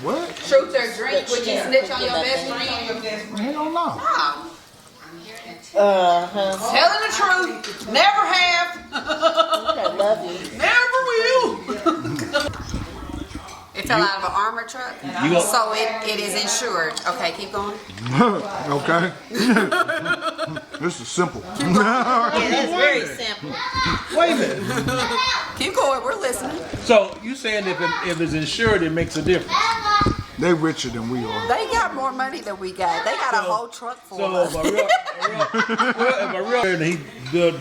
What? Truth or drink? Would you snitch on your best friend? Hell no. Telling the truth. Never have. I love you. Never will. It fell out of an armor truck, so it is insured. Okay, keep going. Okay. This is simple. Yeah, that's very simple. Wait a minute. Keep going. We're listening. So you saying if it's insured, it makes a difference? They richer than we are. They got more money than we got. They got a whole truck full So of if a real and he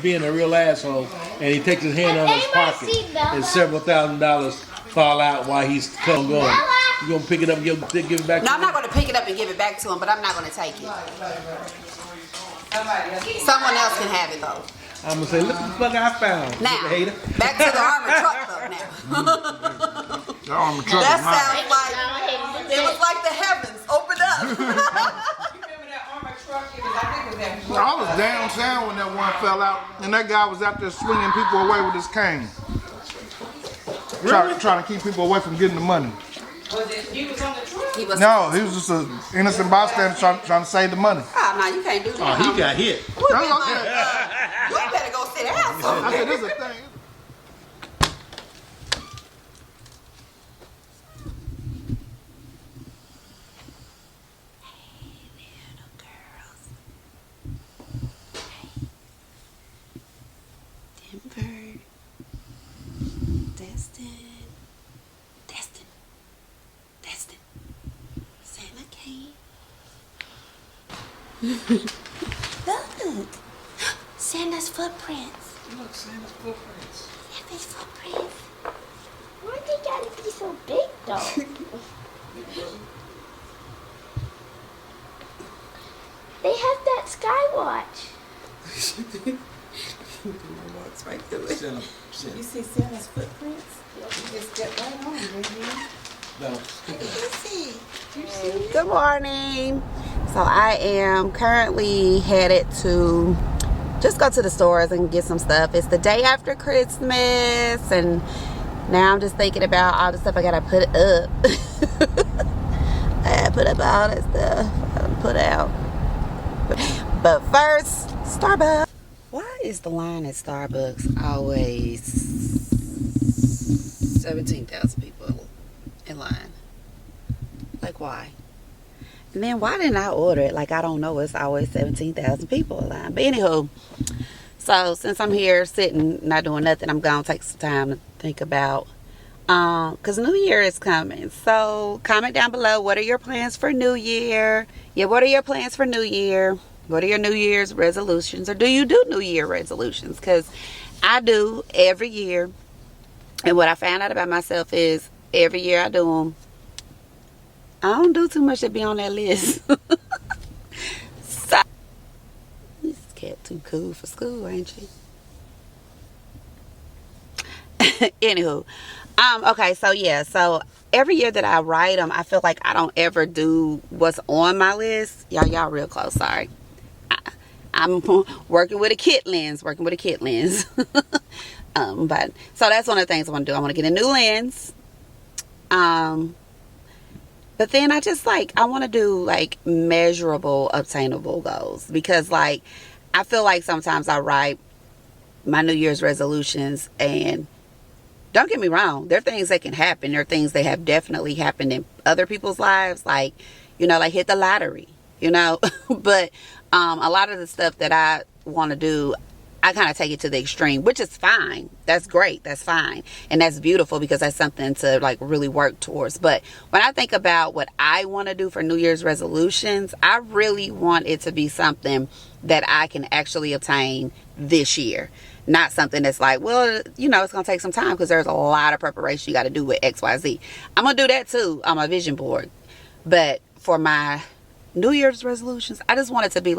being a real asshole, and he takes his hand out of his pocket, and several $1,000s fall out while he's going. You gonna pick it up and give it back? No, I'm not going to pick it up and give it back to him, but I'm not going to take it. Someone else can have it though. I'm gonna say, look what the fuck I found. Now, hater. back to the armored truck though. Now, The armor truck that is mine. sounds like it was like the heavens opened up. I was downtown when that one fell out, and that guy was out there swinging people away with his cane. Trying to keep people away from getting the money. He was No, he was just an innocent bystander trying to save the money. Oh, no, you can't do that. Oh, he got hit. You better go sit down. I said, this is a thing. Denver, Destin, Santa came. Look, Santa's footprints. Look, Santa's footprints. Santa's footprints. Why they gotta be so big though? They have that Skywatch. Right through it. You see Santa's footprints? You just step right on, baby. Good morning. So I am currently headed to just go to the stores and get some stuff. It's the day after Christmas, and now I'm just thinking about all the stuff I gotta put up. I gotta put up all that stuff I gotta put out. But first, Starbucks. Why is the line at Starbucks always 17,000 people in line? Like, why? And then why didn't I order it? Like, I don't know. It's always 17,000 people in line. But anywho, so since I'm here sitting, not doing nothing, I'm going to take some time to think about, because New Year is coming. So comment down below, what are your plans for New Year? Yeah, what are your plans for New Year? What are your New Year's resolutions? Or do you do New Year resolutions? Because I do every year. And what I found out about myself is every year I do them, I don't do too much to be on that list. So, this cat too cool for school, ain't she? Anywho, okay, so yeah, so every year that I write them, I feel like I don't ever do what's on my list. Y'all real close, sorry. I'm working with a kit lens. But so that's one of the things I want to do. I want to get a new lens. But then I just I want to do measurable, obtainable goals, because I feel like sometimes I write my New Year's resolutions, and don't get me wrong, there are things that can happen. There are things that have definitely happened in other people's lives, like hit the lottery, but a lot of the stuff that I want to do, I kind of take it to the extreme, which is fine. That's great. That's fine. And that's beautiful, because that's something to really work towards. But when I think about what I want to do for New Year's resolutions, I really want it to be something that I can actually obtain this year. Not something that's well, it's going to take some time, because there's a lot of preparation you got to do with XYZ. I'm going to do that too on my vision board. But for my New Year's resolutions, I just want it to be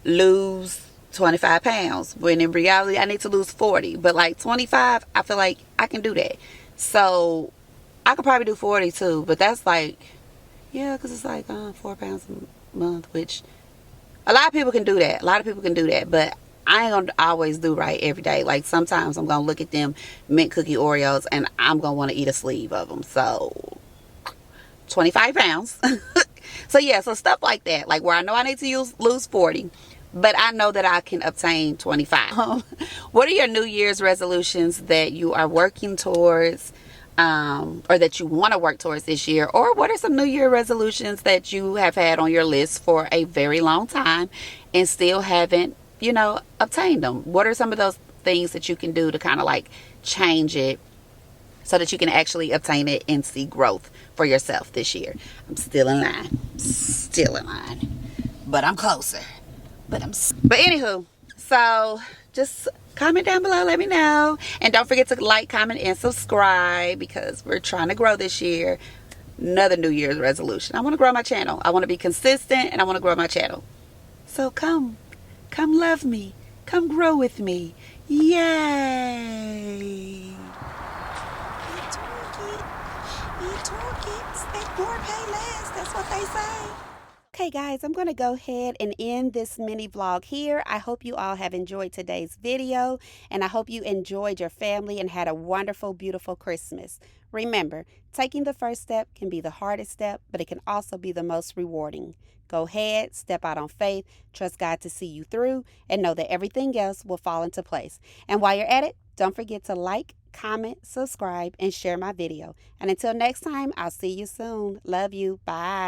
lose 25 pounds, when in reality I need to lose 40, but 25, I feel like I can do that. So I could probably do 40 too, but that's yeah, because it's 4 pounds a month, which a lot of people can do that. But I ain't gonna always do right every day. Sometimes I'm gonna look at them mint cookie Oreos and I'm gonna want to eat a sleeve of them. So 25 pounds. So yeah, so stuff like that, like where I know I need to lose 40, but I know that I can obtain 25. What are your New Year's resolutions that you are working towards, or that you want to work towards this year? Or what are some New Year resolutions that you have had on your list for a very long time and still haven't, obtained them? What are some of those things that you can do to kind of like change it so that you can actually obtain it and see growth for yourself this year? I'm still in line, but I'm closer. But anywho, so just comment down below, let me know, and don't forget to like, comment, and subscribe, because we're trying to grow this year. Another New Year's resolution: I want to grow my channel. I want to be consistent, and I want to grow my channel. So come love me, come grow with me. Yay! More pay less. That's what they say. Okay, guys, I'm going to go ahead and end this mini vlog here. I hope you all have enjoyed today's video, and I hope you enjoyed your family and had a wonderful, beautiful Christmas. Remember, taking the first step can be the hardest step, but it can also be the most rewarding. Go ahead, step out on faith, trust God to see you through, and know that everything else will fall into place. And while you're at it, don't forget to like, comment, subscribe, and share my video. And until next time, I'll see you soon. Love you. Bye.